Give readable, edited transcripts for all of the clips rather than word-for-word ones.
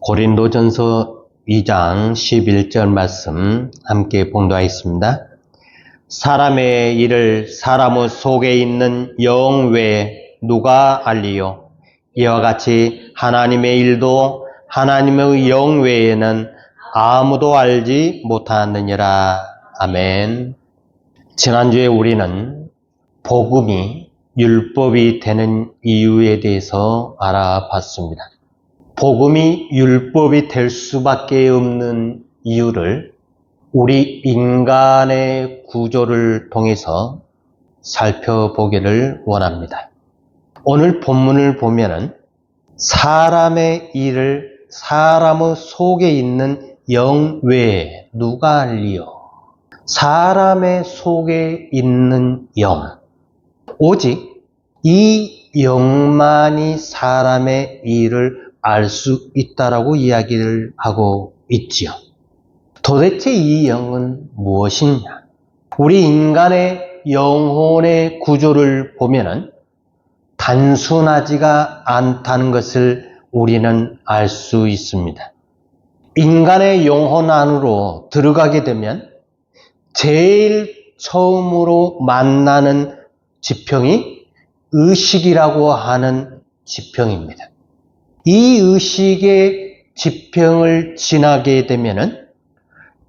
고린도전서 2장 11절 말씀 함께 봉독하겠습니다. 사람의 일을 사람 속에 있는 영 외에 누가 알리요? 이와 같이 하나님의 일도 하나님의 영 외에는 아무도 알지 못하느니라. 아멘. 지난주에 우리는 복음이 율법이 되는 이유에 대해서 알아봤습니다. 복음이 율법이 될 수밖에 없는 이유를 우리 인간의 구조를 통해서 살펴보기를 원합니다. 오늘 본문을 보면은 사람의 일을 사람의 속에 있는 영 외에 누가 알리요? 사람의 속에 있는 영, 오직 이 영만이 사람의 일을 알 수 있다라고 이야기를 하고 있지요. 도대체 이 영은 무엇이냐? 우리 인간의 영혼의 구조를 보면은 단순하지가 않다는 것을 우리는 알 수 있습니다. 인간의 영혼 안으로 들어가게 되면 제일 처음으로 만나는 지평이 의식이라고 하는 지평입니다. 이 의식의 지평을 지나게 되면은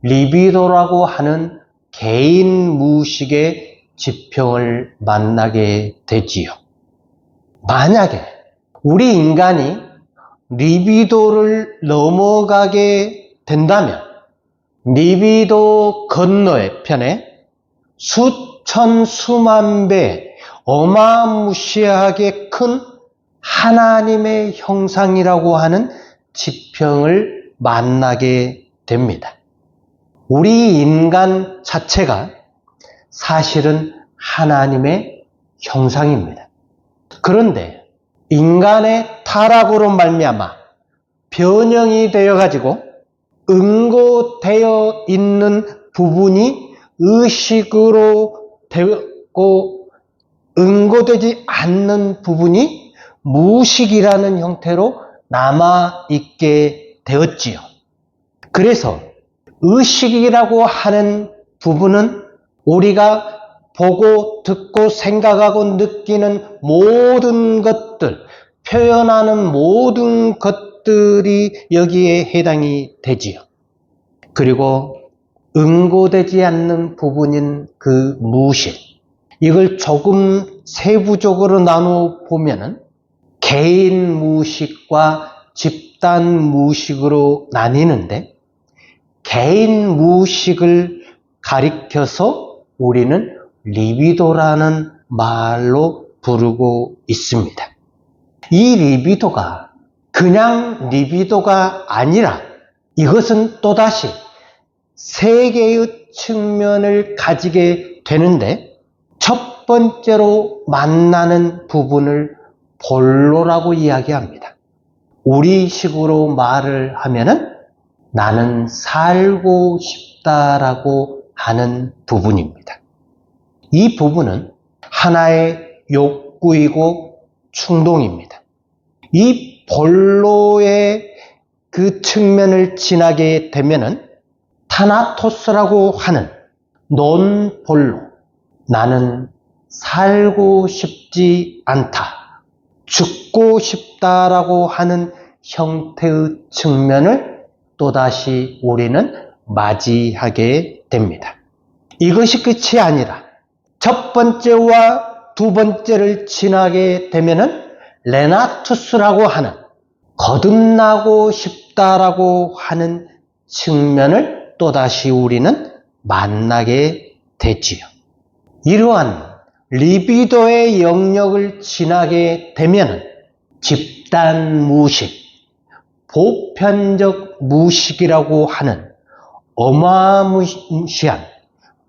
리비도라고 하는 개인 무의식의 지평을 만나게 되지요. 만약에 우리 인간이 리비도를 넘어가게 된다면 리비도 건너의 편에 수천 수만 배 어마무시하게 큰 하나님의 형상이라고 하는 지평을 만나게 됩니다. 우리 인간 자체가 사실은 하나님의 형상입니다. 그런데 인간의 타락으로 말미암아 변형이 되어가지고 응고되어 있는 부분이 의식으로 되고 응고되지 않는 부분이 무의식이라는 형태로 남아있게 되었지요. 그래서 의식이라고 하는 부분은 우리가 보고 듣고 생각하고 느끼는 모든 것들, 표현하는 모든 것들이 여기에 해당이 되지요. 그리고 응고되지 않는 부분인 그 무의식, 이걸 조금 세부적으로 나누어 보면은 개인 무의식과 집단 무의식으로 나뉘는데, 개인 무의식을 가리켜서 우리는 리비도라는 말로 부르고 있습니다. 이 리비도가 그냥 리비도가 아니라 이것은 또다시 세 개의 측면을 가지게 되는데, 첫 번째로 만나는 부분을 본로라고 이야기합니다. 우리식으로 말을 하면은 나는 살고 싶다라고 하는 부분입니다. 이 부분은 하나의 욕구이고 충동입니다. 이 본로의 그 측면을 지나게 되면은 타나토스라고 하는 논본로, 나는 살고 싶지 않다, 죽고 싶다라고 하는 형태의 측면을 또다시 우리는 맞이하게 됩니다. 이것이 끝이 아니라 첫 번째와 두 번째를 지나게 되면은 레나투스라고 하는 거듭나고 싶다라고 하는 측면을 또다시 우리는 만나게 되지요. 이러한 리비도의 영역을 지나게 되면은 집단 무의식, 보편적 무의식이라고 하는 어마무시한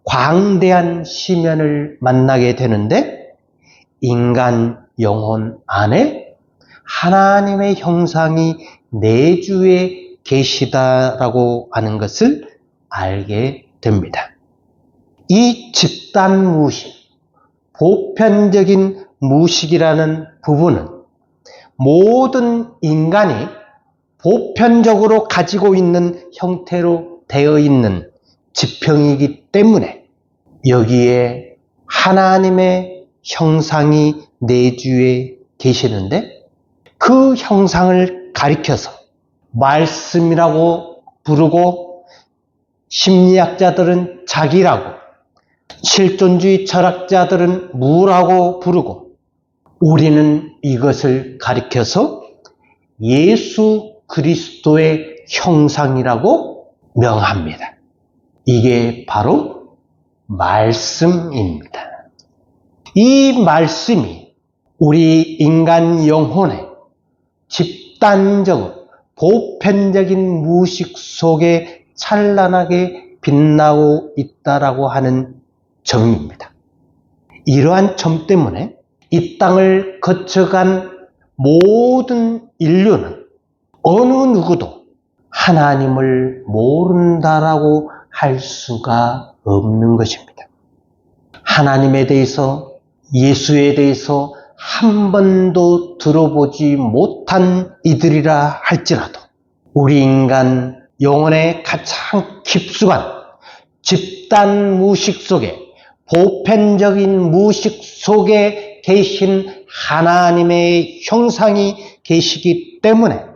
광대한 심연을 만나게 되는데, 인간 영혼 안에 하나님의 형상이 내주에 계시다라고 하는 것을 알게 됩니다. 이 집단 무의식, 보편적인 무의식이라는 부분은 모든 인간이 보편적으로 가지고 있는 형태로 되어 있는 지평이기 때문에 여기에 하나님의 형상이 내주에 계시는데 그 형상을 가리켜서 말씀이라고 부르고 심리학자들은 자기라고 실존주의 철학자들은 무라고 부르고 우리는 이것을 가리켜서 예수 그리스도의 형상이라고 명합니다. 이게 바로 말씀입니다. 이 말씀이 우리 인간 영혼의 집단적으로 보편적인 무의식 속에 찬란하게 빛나고 있다라고 하는 점입니다. 이러한 점 때문에 이 땅을 거쳐간 모든 인류는 어느 누구도 하나님을 모른다라고 할 수가 없는 것입니다. 하나님에 대해서, 예수에 대해서 한 번도 들어보지 못한 이들이라 할지라도 우리 인간 영혼의 가장 깊숙한 집단 무의식 속에, 보편적인 무의식 속에 계신 하나님의 형상이 계시기 때문에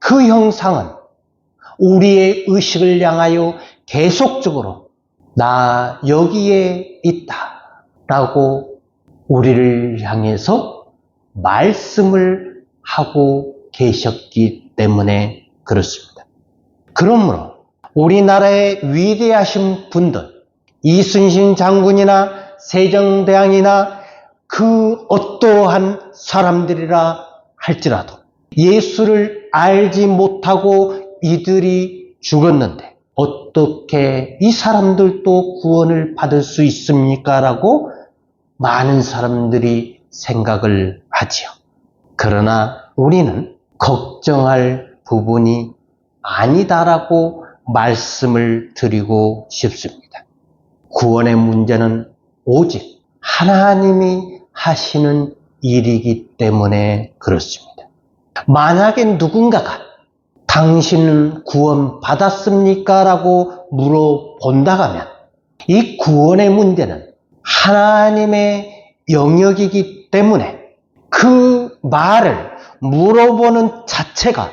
그 형상은 우리의 의식을 향하여 계속적으로 나 여기에 있다 라고 우리를 향해서 말씀을 하고 계셨기 때문에 그렇습니다. 그러므로 우리나라의 위대하신 분들, 이순신 장군이나 세종대왕이나 그 어떠한 사람들이라 할지라도 예수를 알지 못하고 이들이 죽었는데 어떻게 이 사람들도 구원을 받을 수 있습니까? 라고 많은 사람들이 생각을 하지요. 그러나 우리는 걱정할 부분이 아니다라고 말씀을 드리고 싶습니다. 구원의 문제는 오직 하나님이 하시는 일이기 때문에 그렇습니다. 만약에 누군가가 당신은 구원 받았습니까? 라고 물어본다면 이 구원의 문제는 하나님의 영역이기 때문에 그 말을 물어보는 자체가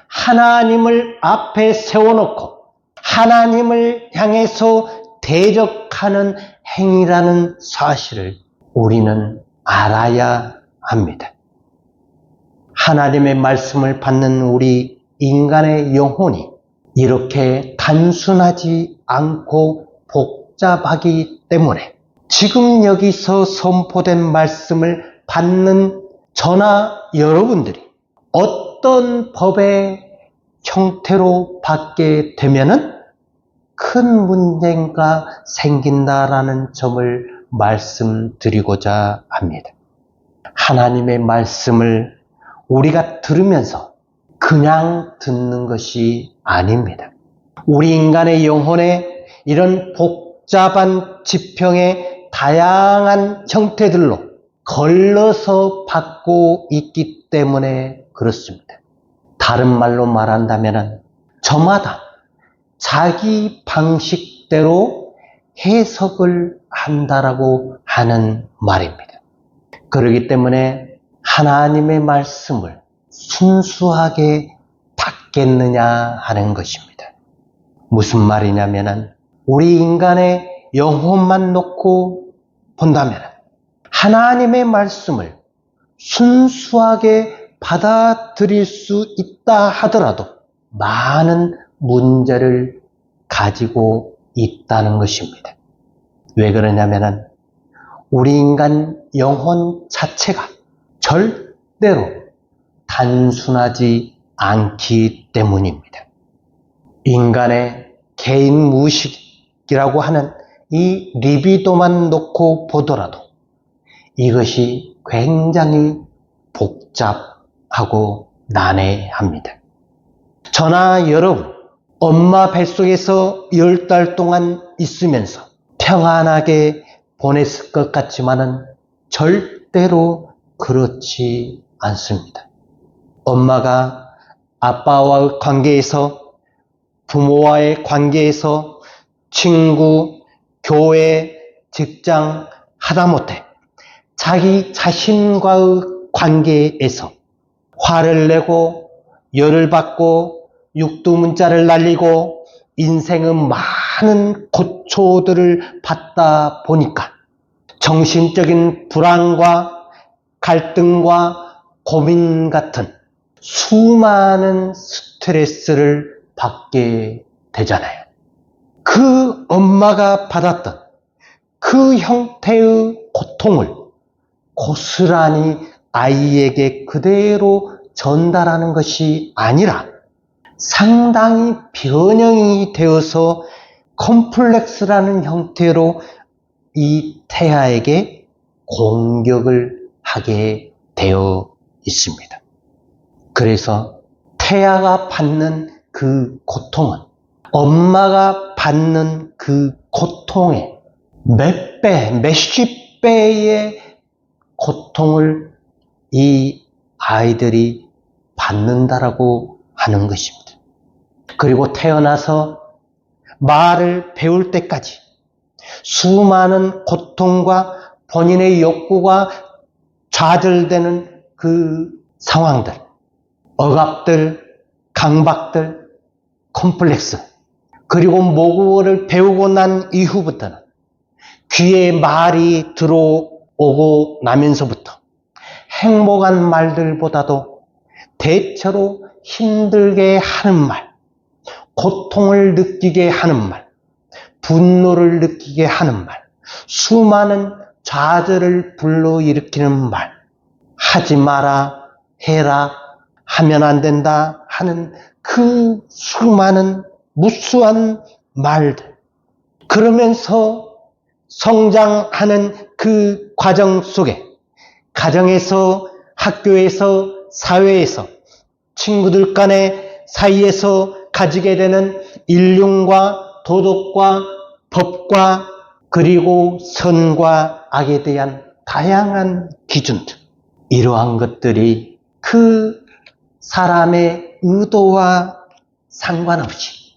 하나님을 앞에 세워놓고 하나님을 향해서 대적하는 행위라는 사실을 우리는 알아야 합니다. 하나님의 말씀을 받는 우리 인간의 영혼이 이렇게 단순하지 않고 복잡하기 때문에 지금 여기서 선포된 말씀을 받는 저나 여러분들이 어떤 법의 형태로 받게 되면은 큰 문제가 생긴다라는 점을 말씀드리고자 합니다. 하나님의 말씀을 우리가 들으면서 그냥 듣는 것이 아닙니다. 우리 인간의 영혼에 이런 복잡한 지평의 다양한 형태들로 걸러서 받고 있기 때문에 그렇습니다. 다른 말로 말한다면 저마다 자기 방식대로 해석을 한다라고 하는 말입니다. 그렇기 때문에 하나님의 말씀을 순수하게 받겠느냐 하는 것입니다. 무슨 말이냐면 우리 인간의 영혼만 놓고 본다면 하나님의 말씀을 순수하게 받아들일 수 있다 하더라도 많은 문제를 가지고 있다는 것입니다. 왜 그러냐면 우리 인간 영혼 자체가 절대로 단순하지 않기 때문입니다. 인간의 개인 무의식이라고 하는 이 리비도만 놓고 보더라도 이것이 굉장히 복잡하고 난해합니다. 저나 여러분, 엄마 뱃속에서 10달 동안 있으면서 평안하게 보냈을 것 같지만은 절대로 그렇지 않습니다. 엄마가 아빠와의 관계에서, 부모와의 관계에서, 친구, 교회, 직장, 하다못해 자기 자신과의 관계에서 화를 내고 열을 받고 육두문자를 날리고 인생의 많은 고초들을 받다 보니까 정신적인 불안과 갈등과 고민 같은 수많은 스트레스를 받게 되잖아요. 그 엄마가 받았던 그 형태의 고통을 고스란히 아이에게 그대로 전달하는 것이 아니라 상당히 변형이 되어서 컴플렉스라는 형태로 이 태아에게 공격을 하게 되어 있습니다. 그래서 태아가 받는 그 고통은 엄마가 받는 그 고통의 몇 배, 몇십 배의 고통을 이 아이들이 받는다라고 하는 것입니다. 그리고 태어나서 말을 배울 때까지 수많은 고통과 본인의 욕구가 좌절되는 그 상황들, 억압들, 강박들, 컴플렉스, 그리고 모국어를 배우고 난 이후부터는 귀에 말이 들어오고 나면서부터 행복한 말들보다도 대체로 힘들게 하는 말, 고통을 느끼게 하는 말, 분노를 느끼게 하는 말, 수많은 좌절을 불러일으키는 말, 하지 마라, 해라, 하면 안 된다 하는 그 수많은 무수한 말들. 그러면서 성장하는 그 과정 속에 가정에서, 학교에서, 사회에서, 친구들 간의 사이에서 가지게 되는 인륜과 도덕과 법과 그리고 선과 악에 대한 다양한 기준들, 이러한 것들이 그 사람의 의도와 상관없이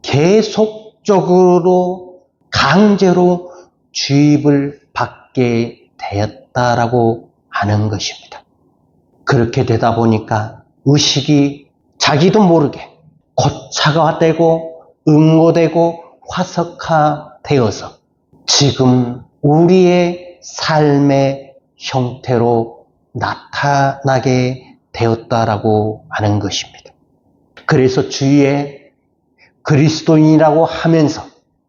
계속적으로 강제로 주입을 받게 되었다라고 하는 것입니다. 그렇게 되다 보니까 의식이 자기도 모르게 고착화 되고 응고되고 화석화되어서 지금 우리의 삶의 형태로 나타나게 되었다라고 하는 것입니다. 그래서 주위에 그리스도인이라고 하면서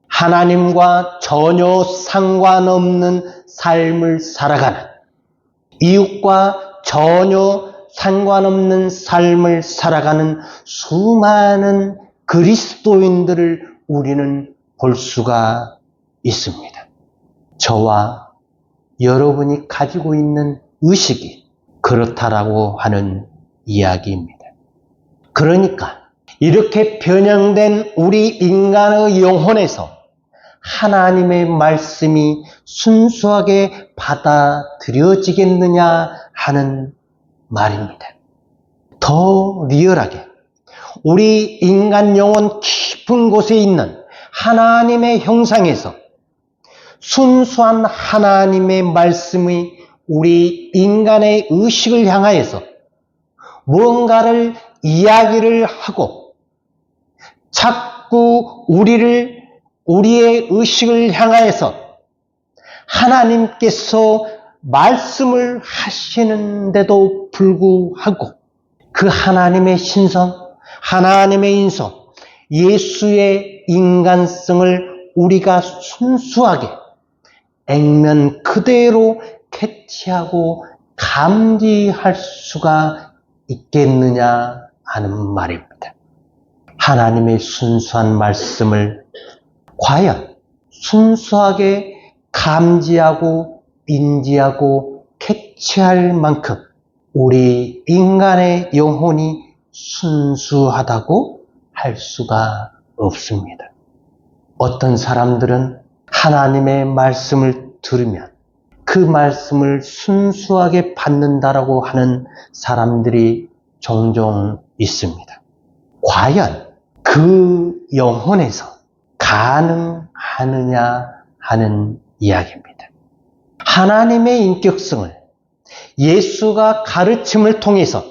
하나님과 전혀 상관없는 삶을 살아가는, 이웃과 전혀 상관없는 삶을 살아가는 수많은 그리스도인들을 우리는 볼 수가 있습니다. 저와 여러분이 가지고 있는 의식이 그렇다라고 하는 이야기입니다. 그러니까 이렇게 변형된 우리 인간의 영혼에서 하나님의 말씀이 순수하게 받아들여지겠느냐 하는 말입니다. 더 리얼하게 우리 인간 영혼 깊은 곳에 있는 하나님의 형상에서 순수한 하나님의 말씀이 우리 인간의 의식을 향하여서 무언가를 이야기를 하고 자꾸 우리의 의식을 향하여서 하나님께서 말씀을 하시는데도 불구하고 그 하나님의 신성, 하나님의 인성, 예수의 인간성을 우리가 순수하게 액면 그대로 캐치하고 감지할 수가 있겠느냐 하는 말입니다. 하나님의 순수한 말씀을 과연 순수하게 감지하고 인지하고 캐치할 만큼 우리 인간의 영혼이 순수하다고 할 수가 없습니다. 어떤 사람들은 하나님의 말씀을 들으면 그 말씀을 순수하게 받는다라고 하는 사람들이 종종 있습니다. 과연 그 영혼에서 가능하느냐 하는 이야기입니다. 하나님의 인격성을 예수가 가르침을 통해서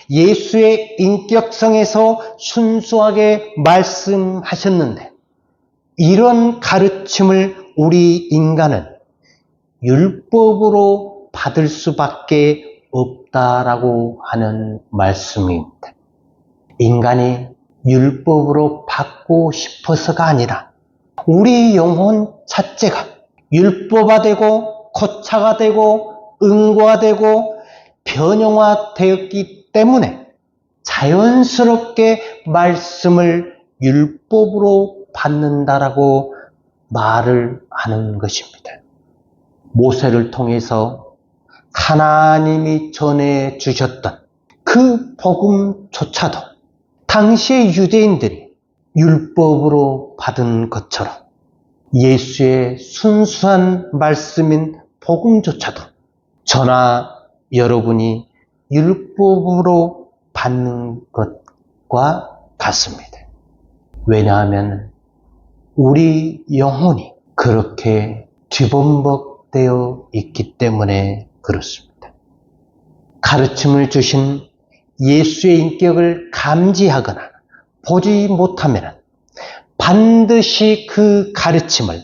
예수의 인격성에서 순수하게 말씀하셨는데, 이런 가르침을 우리 인간은 율법으로 받을 수밖에 없다라고 하는 말씀입니다. 인간이 율법으로 받고 싶어서가 아니라 우리 영혼 자체가 율법화되고 고차가 되고 응고화되고 변형화되었기 때문에 자연스럽게 말씀을 율법으로 받는다라고 말을 하는 것입니다. 모세를 통해서 하나님이 전해주셨던 그 복음조차도 당시의 유대인들이 율법으로 받은 것처럼 예수의 순수한 말씀인 복음조차도 저나 여러분이 율법으로 받는 것과 같습니다. 왜냐하면 우리 영혼이 그렇게 뒤범벅되어 있기 때문에 그렇습니다. 가르침을 주신 예수의 인격을 감지하거나 보지 못하면 반드시 그 가르침을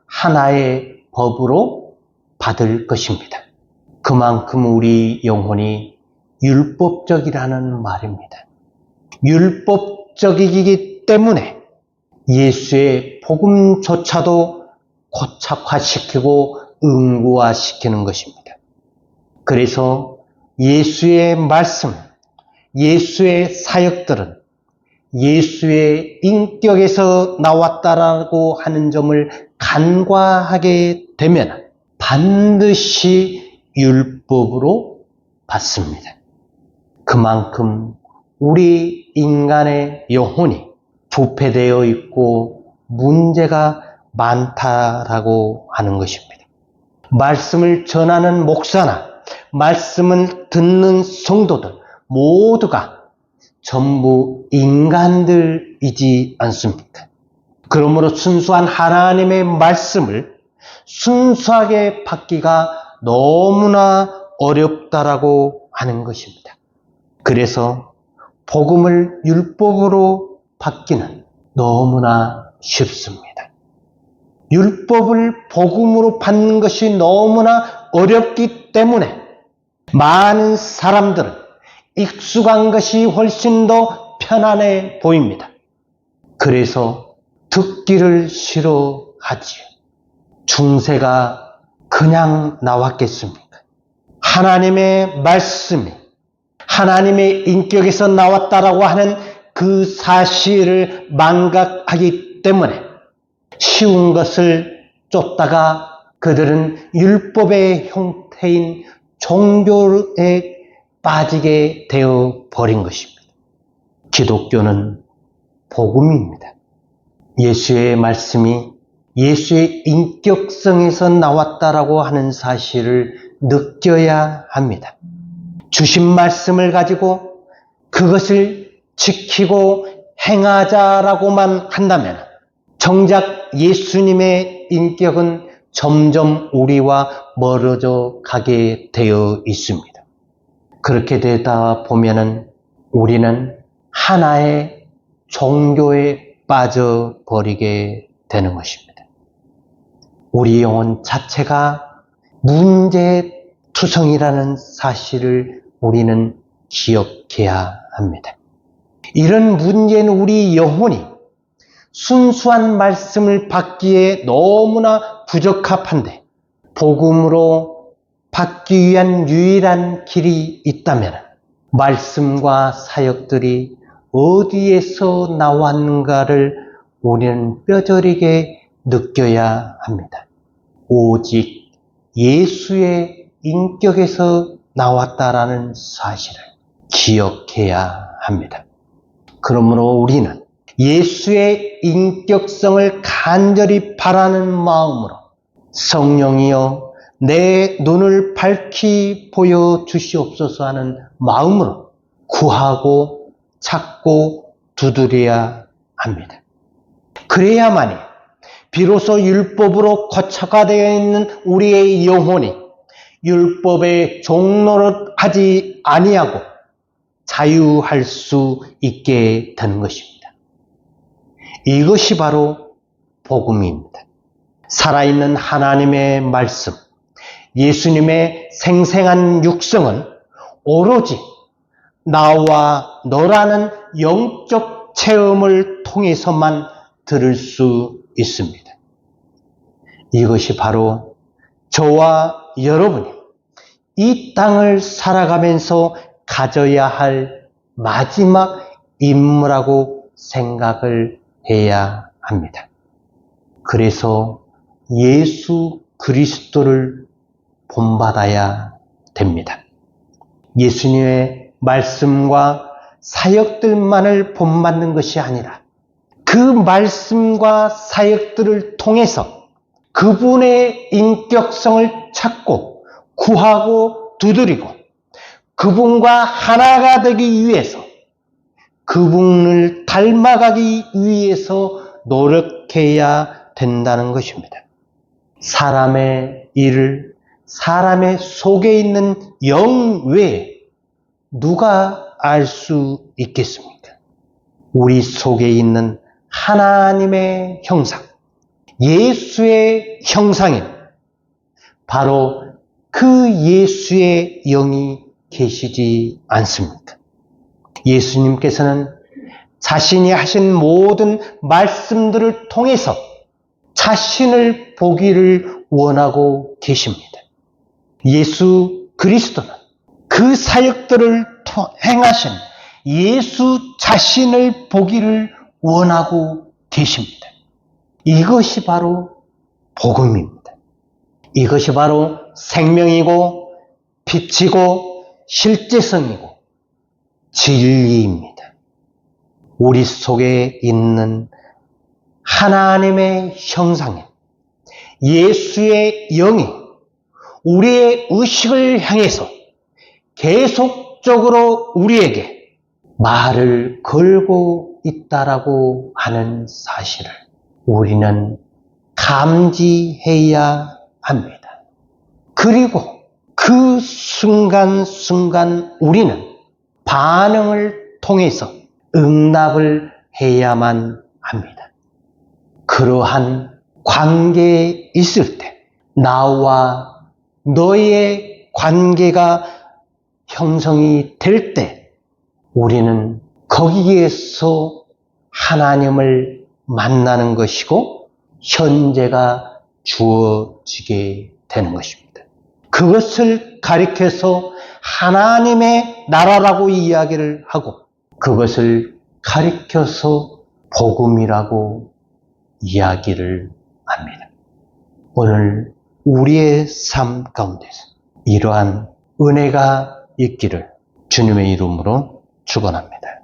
하나의 법으로 받을 것입니다. 그만큼 우리 영혼이 율법적이라는 말입니다. 율법적이기 때문에 예수의 복음조차도 고착화시키고 응고화시키는 것입니다. 그래서 예수의 말씀, 예수의 사역들은 예수의 인격에서 나왔다라고 하는 점을 간과하게 되면 반드시 율법으로 받습니다. 그만큼 우리 인간의 영혼이 부패되어 있고 문제가 많다라고 하는 것입니다. 말씀을 전하는 목사나 말씀을 듣는 성도들 모두가 전부 인간들이지 않습니까? 그러므로 순수한 하나님의 말씀을 순수하게 받기가 너무나 어렵다라고 하는 것입니다. 그래서 복음을 율법으로 받기는 너무나 쉽습니다. 율법을 복음으로 받는 것이 너무나 어렵기 때문에 많은 사람들은 익숙한 것이 훨씬 더 편안해 보입니다. 그래서 듣기를 싫어하지요. 중세가 그냥 나왔겠습니까? 하나님의 말씀이 하나님의 인격에서 나왔다라고 하는 그 사실을 망각하기 때문에 쉬운 것을 쫓다가 그들은 율법의 형태인 종교에 빠지게 되어 버린 것입니다. 기독교는 복음입니다. 예수의 말씀이 예수의 인격성에서 나왔다라고 하는 사실을 느껴야 합니다. 주신 말씀을 가지고 그것을 지키고 행하자라고만 한다면 정작 예수님의 인격은 점점 우리와 멀어져 가게 되어 있습니다. 그렇게 되다 보면은 우리는 하나의 종교에 빠져버리게 되는 것입니다. 우리 영혼 자체가 문제투성이라는 사실을 우리는 기억해야 합니다. 이런 문제는 우리 영혼이 순수한 말씀을 받기에 너무나 부적합한데 복음으로 받기 위한 유일한 길이 있다면 말씀과 사역들이 어디에서 나왔는가를 우리는 뼈저리게 느껴야 합니다. 오직 예수의 인격에서 나왔다라는 사실을 기억해야 합니다. 그러므로 우리는 예수의 인격성을 간절히 바라는 마음으로 성령이여 내 눈을 밝히 보여주시옵소서 하는 마음으로 구하고 찾고 두드려야 합니다. 그래야만이 비로소 율법으로 고착화되어 있는 우리의 영혼이 율법의 종노릇하지 아니하고 자유할 수 있게 되는 것입니다. 이것이 바로 복음입니다. 살아있는 하나님의 말씀, 예수님의 생생한 육성은 오로지 나와 너라는 영적 체험을 통해서만 들을 수 있습니다. 이것이 바로 저와 여러분이 이 땅을 살아가면서 가져야 할 마지막 임무라고 생각을 해야 합니다. 그래서 예수 그리스도를 본받아야 됩니다. 예수님의 말씀과 사역들만을 본받는 것이 아니라 그 말씀과 사역들을 통해서 그분의 인격성을 찾고 구하고 두드리고 그분과 하나가 되기 위해서 그분을 닮아가기 위해서 노력해야 된다는 것입니다. 사람의 일을 사람의 속에 있는 영 외에 누가 알 수 있겠습니까? 우리 속에 있는 하나님의 형상, 예수의 형상인 바로 그 예수의 영이 계시지 않습니까? 예수님께서는 자신이 하신 모든 말씀들을 통해서 자신을 보기를 원하고 계십니다. 예수 그리스도는 그 사역들을 행하신 예수 자신을 보기를 원하고 계십니다. 이것이 바로 복음입니다. 이것이 바로 생명이고 빛이고 실제성이고 진리입니다. 우리 속에 있는 하나님의 형상인 예수의 영이 우리의 의식을 향해서 계속적으로 우리에게 말을 걸고 있다라고 하는 사실을 우리는 감지해야 합니다. 그리고 그 순간순간 우리는 반응을 통해서 응답을 해야만 합니다. 그러한 관계에 있을 때 나와 너의 관계가 형성이 될 때 우리는 거기에서 하나님을 만나는 것이고 현재가 주어지게 되는 것입니다. 그것을 가리켜서 하나님의 나라라고 이야기를 하고 그것을 가리켜서 복음이라고 이야기를 합니다. 오늘 우리의 삶 가운데서 이러한 은혜가 있기를 주님의 이름으로 축원합니다.